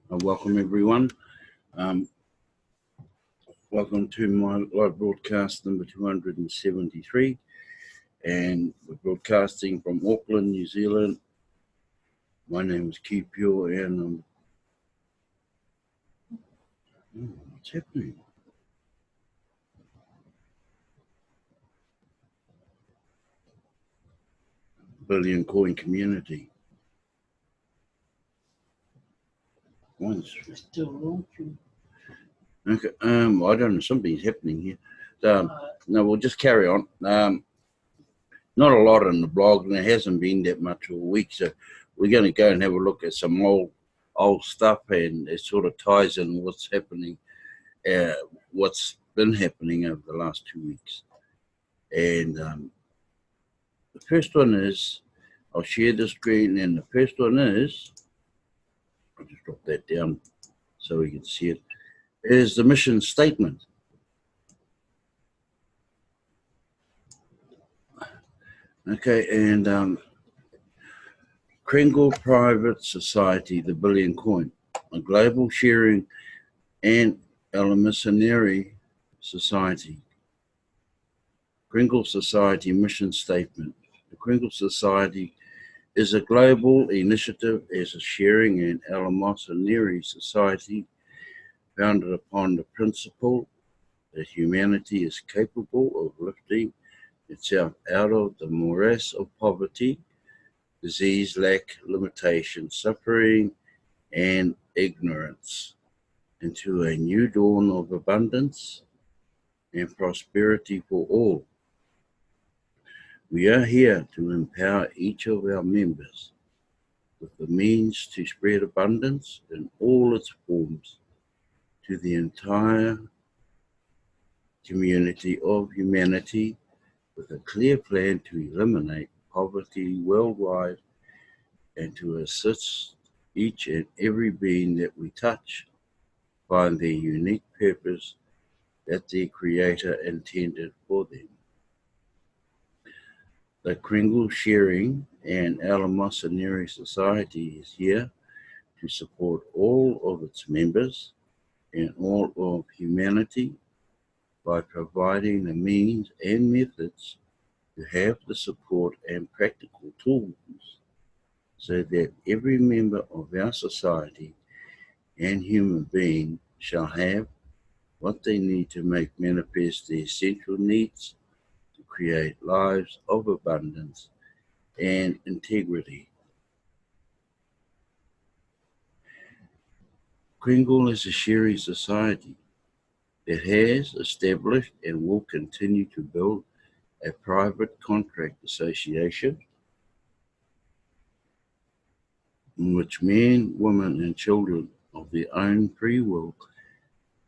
Welcome everyone. Um, Welcome to my live broadcast number 273, and we're broadcasting from Auckland, New Zealand. My name is Kipio, and what's happening? Billion Coin Community. Once. Still launching. Okay. I don't know. Something's happening here. No, we'll just carry on. Not a lot on the blog, and it hasn't been that much all week. So we're going to go and have a look at some old stuff, and it sort of ties in what's happening, what's been happening over the last 2 weeks. And the first one is, I'll share the screen, and the first one is, I'll just drop that down so we can see it, is the mission statement. Okay, and Kringle Private Society, the Billion Coin, a global sharing and alumniscenary society. Kringle Society mission statement. The Kringle Society is a global initiative as a sharing and alumniscenary society founded upon the principle that humanity is capable of lifting itself out of the morass of poverty, disease, lack, limitation, suffering, and ignorance into a new dawn of abundance and prosperity for all. We are here to empower each of our members with the means to spread abundance in all its forms to the entire community of humanity, with a clear plan to eliminate poverty worldwide and to assist each and every being that we touch find their unique purpose that their Creator intended for them. The Kringle Sharing and Alumniscenary Society is here to support all of its members and all of humanity by providing the means and methods to have the support and practical tools so that every member of our society and human being shall have what they need to make manifest their essential needs to create lives of abundance and integrity. Kringle is a sharing society that has established and will continue to build a private contract association in which men, women, and children of their own free will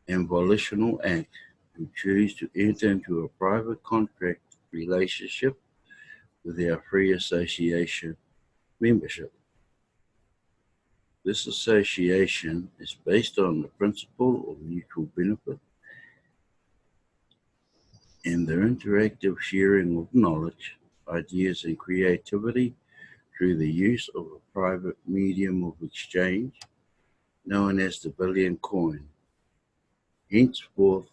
and volitional act who choose to enter into a private contract relationship with our free association membership. This association is based on the principle of mutual benefit and the interactive sharing of knowledge, ideas, and creativity through the use of a private medium of exchange known as the Billion Coin, henceforth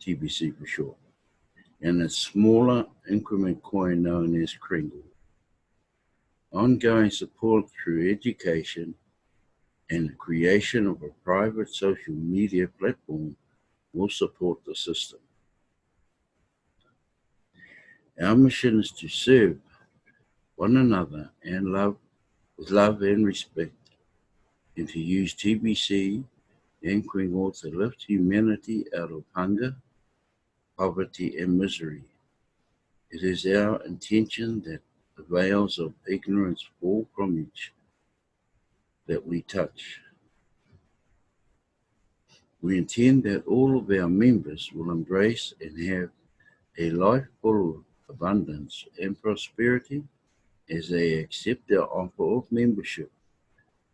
TBC for short, and a smaller increment coin known as Kringle. Ongoing support through education and the creation of a private social media platform will support the system. Our mission is to serve one another and with love and respect, and to use TBC and Kringle to lift humanity out of hunger, poverty, and misery. It is our intention that the veils of ignorance fall from each that we touch. We intend that all of our members will embrace and have a life full of abundance and prosperity as they accept our offer of membership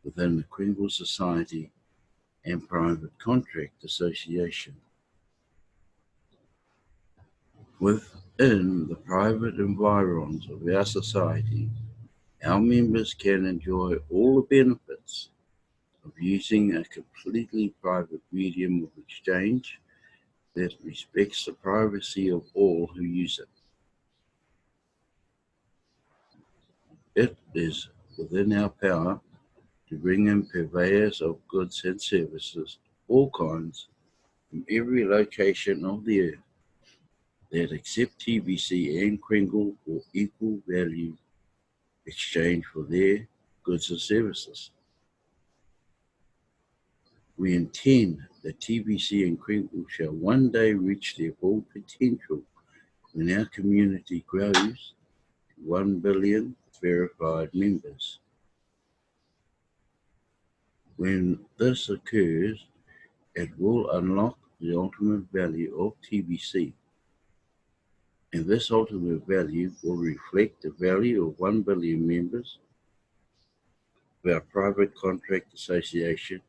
within the Kringle Society and Private Contract Association. Within the private environs of our society, our members can enjoy all the benefits of using a completely private medium of exchange that respects the privacy of all who use it. It is within our power to bring in purveyors of goods and services, all kinds, from every location of the earth, that accept TBC and Kringle for equal value exchange for their goods and services. We intend that TBC and Kringle shall one day reach their full potential when our community grows to 1 billion verified members. When this occurs, it will unlock the ultimate value of TBC, and this ultimate value will reflect the value of 1 billion members of our private contract association,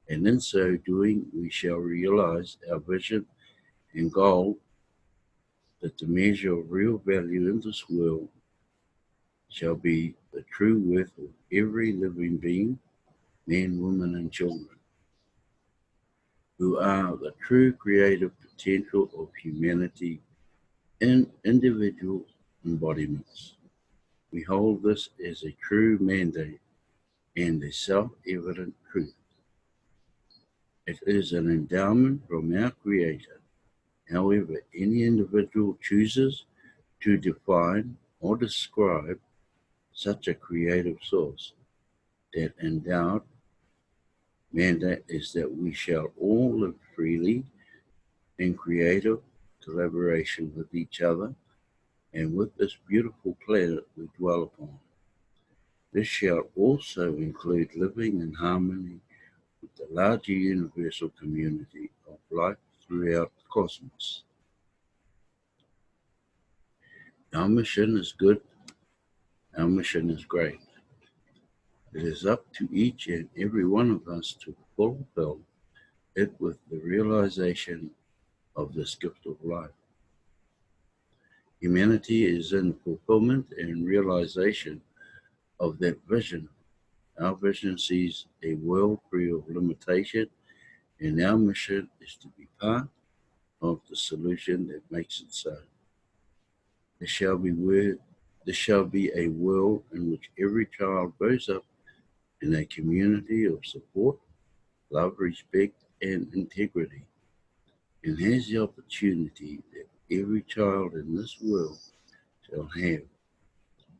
and in so doing we shall realize our vision and goal that the measure of real value in this world shall be the true worth of every living being, men, women, and children, who are the true creative potential of humanity in individual embodiments. We hold this as a true mandate and a self-evident truth. It is an endowment from our Creator. However, any individual chooses to define or describe such a creative source, that endowed mandate is that we shall all live freely in creative collaboration with each other and with this beautiful planet we dwell upon. This shall also include living in harmony with the larger universal community of life throughout the cosmos. Our mission is good, our mission is great. It is up to each and every one of us to fulfill it with the realization of this gift of life. Humanity is in fulfillment and realization of that vision. Our vision sees a world free of limitation, and our mission is to be part of the solution that makes it so. There shall be a world in which every child grows up in a community of support, love, respect, and integrity, and has the opportunity that every child in this world shall have,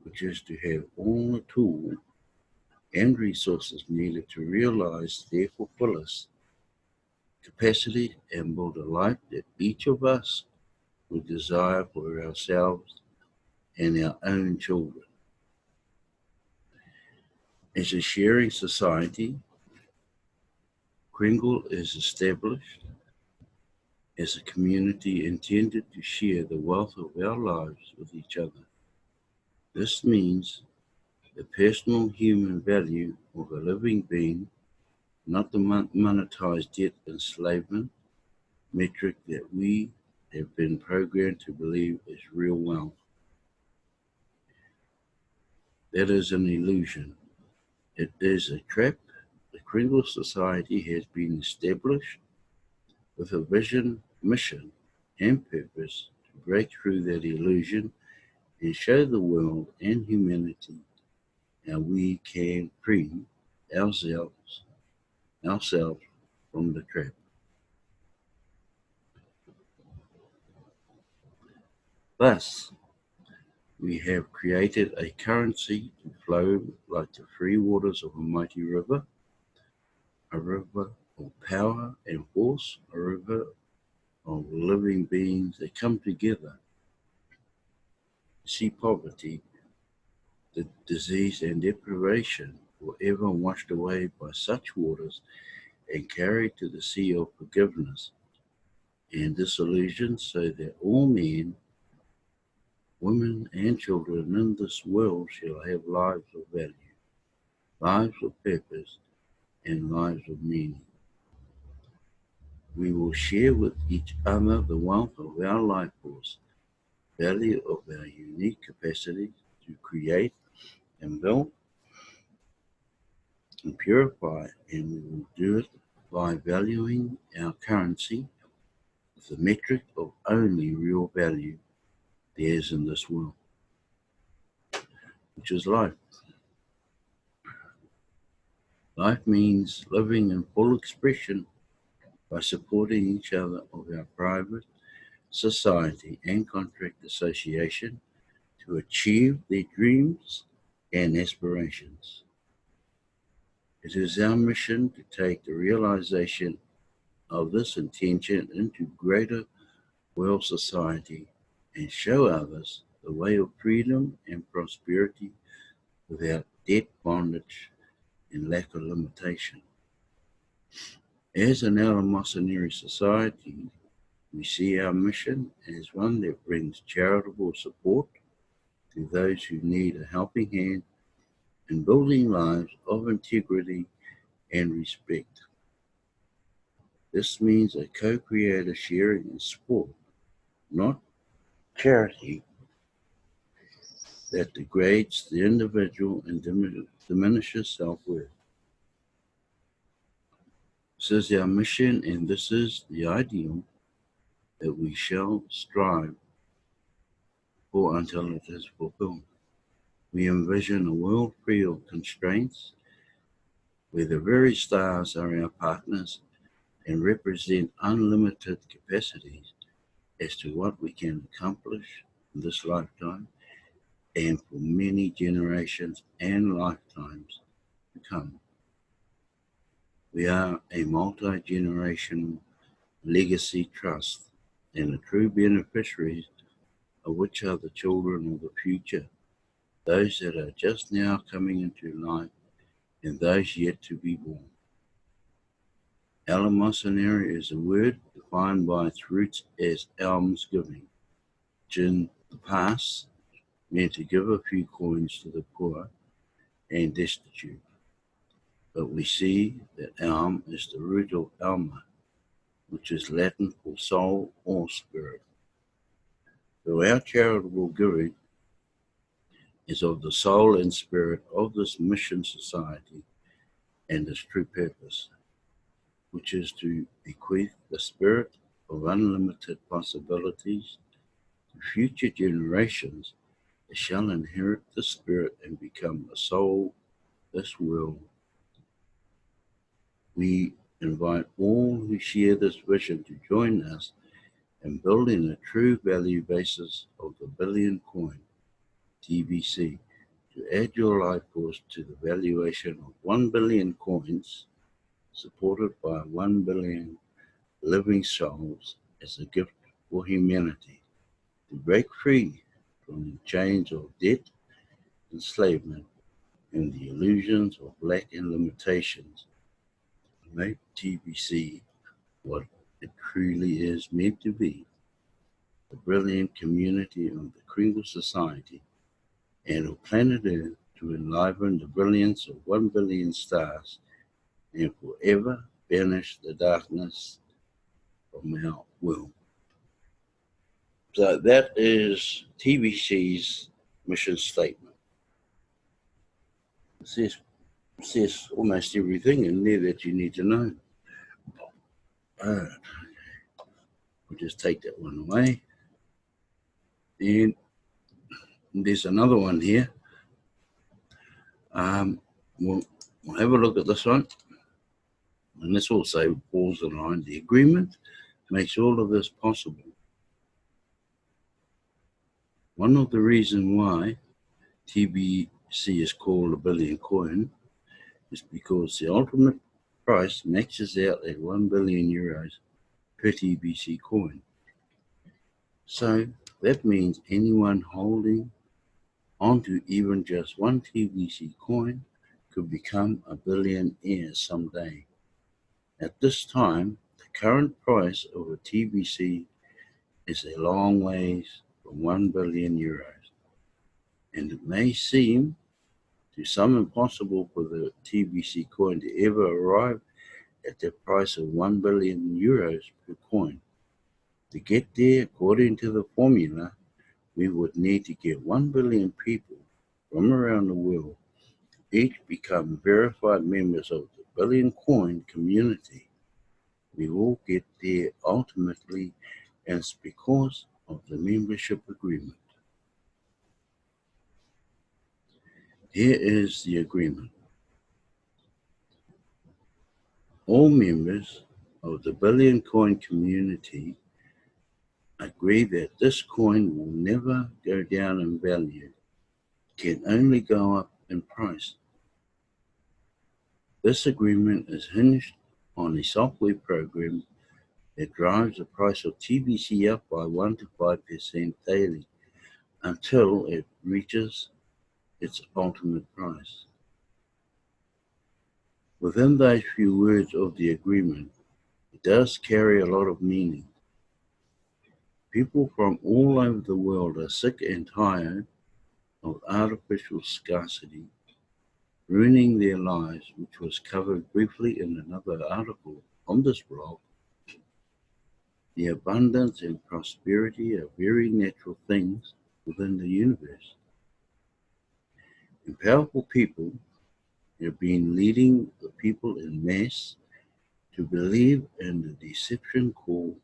which is to have all the tools and resources needed to realize their fullest capacity and build a life that each of us would desire for ourselves and our own children. As a sharing society, Kringle is established as a community intended to share the wealth of our lives with each other. This means the personal human value of a living being, not the monetized debt enslavement metric that we have been programmed to believe is real wealth. That is an illusion. It is a trap. The Kringle Society has been established with a vision, mission, and purpose to break through that illusion and show the world and humanity how we can free ourselves from the trap. Thus, we have created a currency to flow like the free waters of a mighty river, a river of power and force, a river of living beings that come together to see poverty, the disease and deprivation forever washed away by such waters and carried to the sea of forgiveness and disillusion, so that all men, women, and children in this world shall have lives of value, lives of purpose, and lives of meaning. We will share with each other the wealth of our life force, value of our unique capacity to create and build and purify, and we will do it by valuing our currency with the metric of only real value there is in this world, which is life. Life means living in full expression by supporting each other of our private, society, and contract association to achieve their dreams and aspirations. It is our mission to take the realization of this intention into greater world society and show others the way of freedom and prosperity without debt, bondage, and lack of limitation. As an Alamosaneri society, we see our mission as one that brings charitable support to those who need a helping hand in building lives of integrity and respect. This means a co-creator sharing in sport, not charity that degrades the individual and diminishes self-worth. This is our mission, and this is the ideal that we shall strive for until it is fulfilled. We envision a world free of constraints, where the very stars are our partners and represent unlimited capacities as to what we can accomplish in this lifetime and for many generations and lifetimes to come. We are a multi-generational legacy trust, and the true beneficiaries of which are the children of the future, those that are just now coming into life and those yet to be born. Almosonary is a word defined by its roots as almsgiving, which in the past meant to give a few coins to the poor and destitute. But we see that alm is the root of alma, which is Latin for soul or spirit. So our charitable giving is of the soul and spirit of this mission society and its true purpose, which is to bequeath the spirit of unlimited possibilities to future generations that shall inherit the spirit and become the soul this world. We invite all who share this vision to join us in building a true value basis of the billion coin, TBC, to add your life force to the valuation of 1 billion coins supported by 1 billion living souls as a gift for humanity to break free from the chains of debt, enslavement, and the illusions of lack and limitations. Make TBC what it truly is meant to be, the brilliant community of the Kringle Society and of planet Earth to enliven the brilliance of 1 billion stars and forever banish the darkness from our world. So that is TBC's mission statement. It says almost everything in there that you need to know. Alright, we'll just take that one away. And there's another one here. We'll have a look at this one. And this also falls in line. The agreement makes all of this possible. One of the reasons why TBC is called a billion coin is because the ultimate price maxes out at 1 billion euros per TBC coin. So that means anyone holding onto even just one TBC coin could become a billionaire someday. At this time, the current price of a TBC is a long ways from 1 billion euros, and it may seem to some impossible for the TBC coin to ever arrive at the price of 1 billion euros per coin. To get there, according to the formula, we would need to get 1 billion people from around the world each become verified members of the Billion Coin community. We all get there ultimately, and it's because of the membership agreement. Here is the agreement. All members of the Billion Coin community agree that this coin will never go down in value, can only go up in price. This agreement is hinged on a software program that drives the price of TBC up by 1 to 5% daily until it reaches its ultimate price. Within those few words of the agreement, it does carry a lot of meaning. People from all over the world are sick and tired of artificial scarcity ruining their lives, which was covered briefly in another article on this blog. The abundance and prosperity are very natural things within the universe. And powerful people have been leading the people in mass to believe in the deception called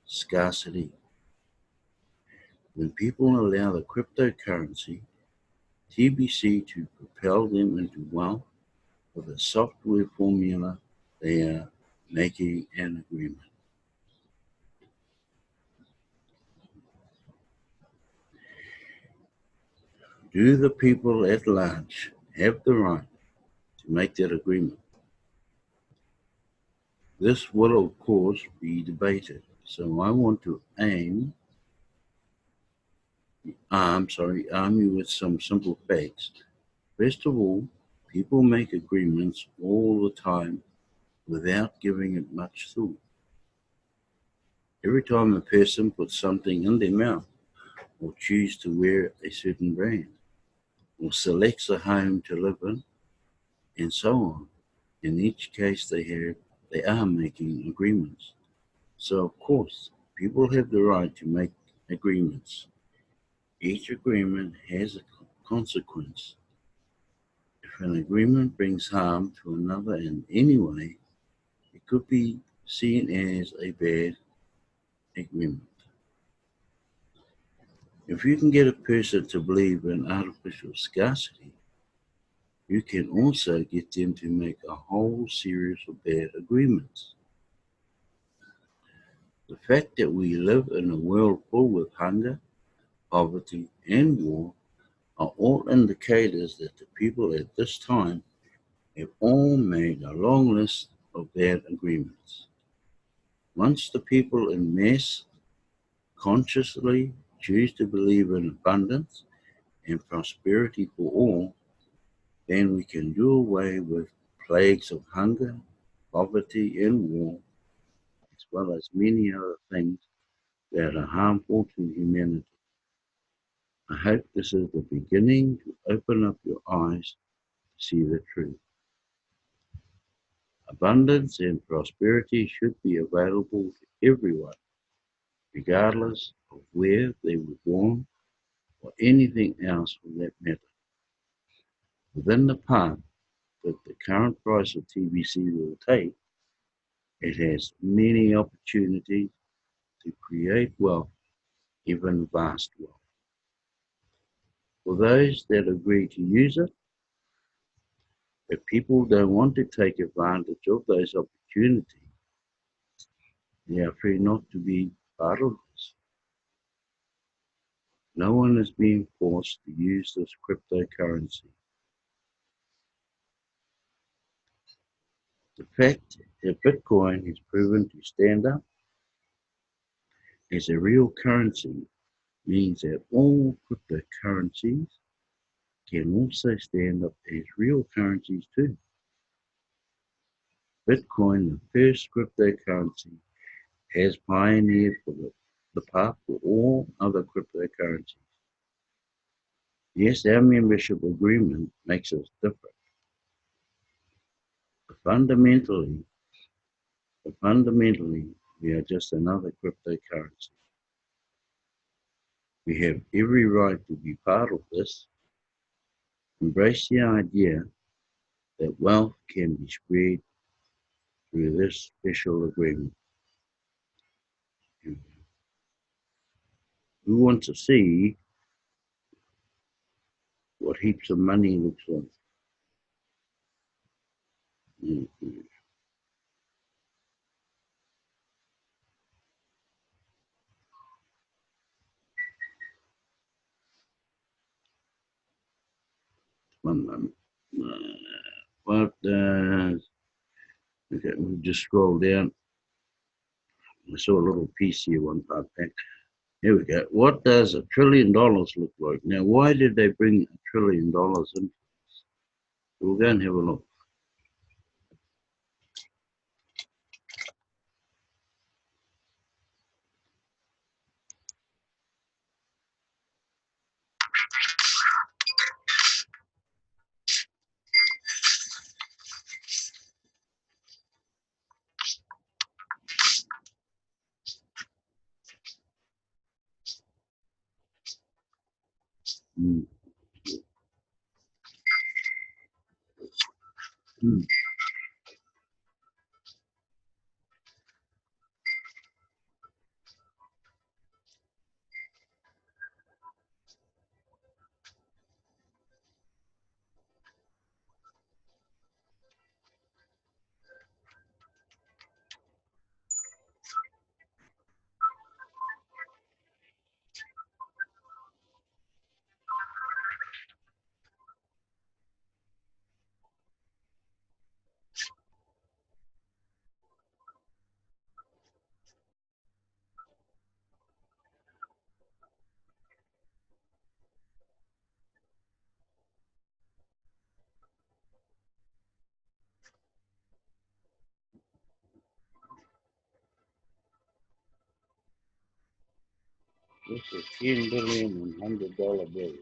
scarcity. When people allow the cryptocurrency, TBC, to propel them into wealth with a software formula, they are making an agreement. Do the people at large have the right to make that agreement? This will, of course, be debated. So I want to arm you with some simple facts. First of all, people make agreements all the time without giving it much thought. Every time a person puts something in their mouth, or chooses to wear a certain brand, or selects a home to live in, and so on, in each case they are making agreements. So of course, people have the right to make agreements. Each agreement has a consequence. If an agreement brings harm to another in any way, it could be seen as a bad agreement. If you can get a person to believe in artificial scarcity, you can also get them to make a whole series of bad agreements. The fact that we live in a world full with hunger, poverty, and war are all indicators that the people at this time have all made a long list of bad agreements. Once the people in mass consciously choose to believe in abundance and prosperity for all, then we can do away with plagues of hunger, poverty, and war, as well as many other things that are harmful to humanity. I hope this is the beginning to open up your eyes to see the truth. Abundance and prosperity should be available to everyone, regardless of where they were born or anything else for that matter. Within the path that the current price of TBC will take, it has many opportunities to create wealth, even vast wealth. For those that agree to use it, if people don't want to take advantage of those opportunities, they are free not to be part of this. No one is being forced to use this cryptocurrency. The fact that Bitcoin has proven to stand up as a real currency means that all cryptocurrencies can also stand up as real currencies too. Bitcoin, the first cryptocurrency, has pioneered the path for all other cryptocurrencies. Yes, our membership agreement makes us different. But fundamentally, we are just another cryptocurrency. We have every right to be part of this. Embrace the idea that wealth can be spread through this special agreement. We want to see what heaps of money looks like. Mm-hmm. One moment. What okay, we'll just scroll down. I saw a little piece here, one part back. Here we go. What does $1 trillion look like? Now, why did they bring $1 trillion in? We'll go and have a look. Mm. Mm. This is 10 billion and $100 bills.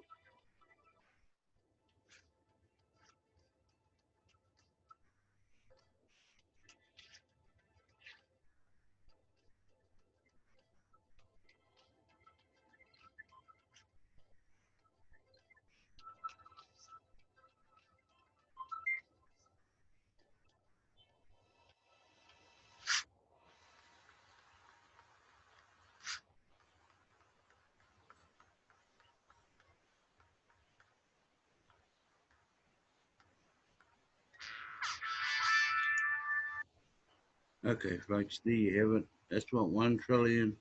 Okay, folks, there you have it. That's what 1 trillion,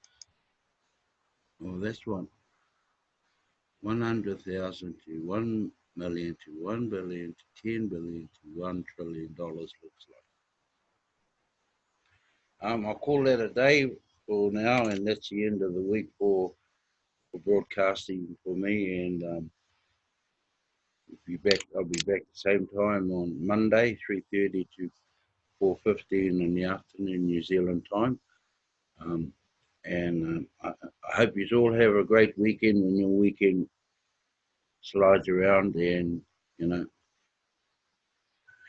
or that's what 100,000 to 1 million to 1 billion to 10 billion to $1 trillion looks like. I'll call that a day for now, and that's the end of the week for broadcasting for me. And I'll be back the same time on Monday, 3:30 to 4:15 in the afternoon, New Zealand time. Um, and I hope you all have a great weekend when your weekend slides around, and you know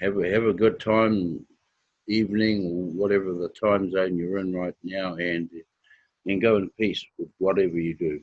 have a good time, evening or whatever the time zone you're in right now, and go in peace with whatever you do.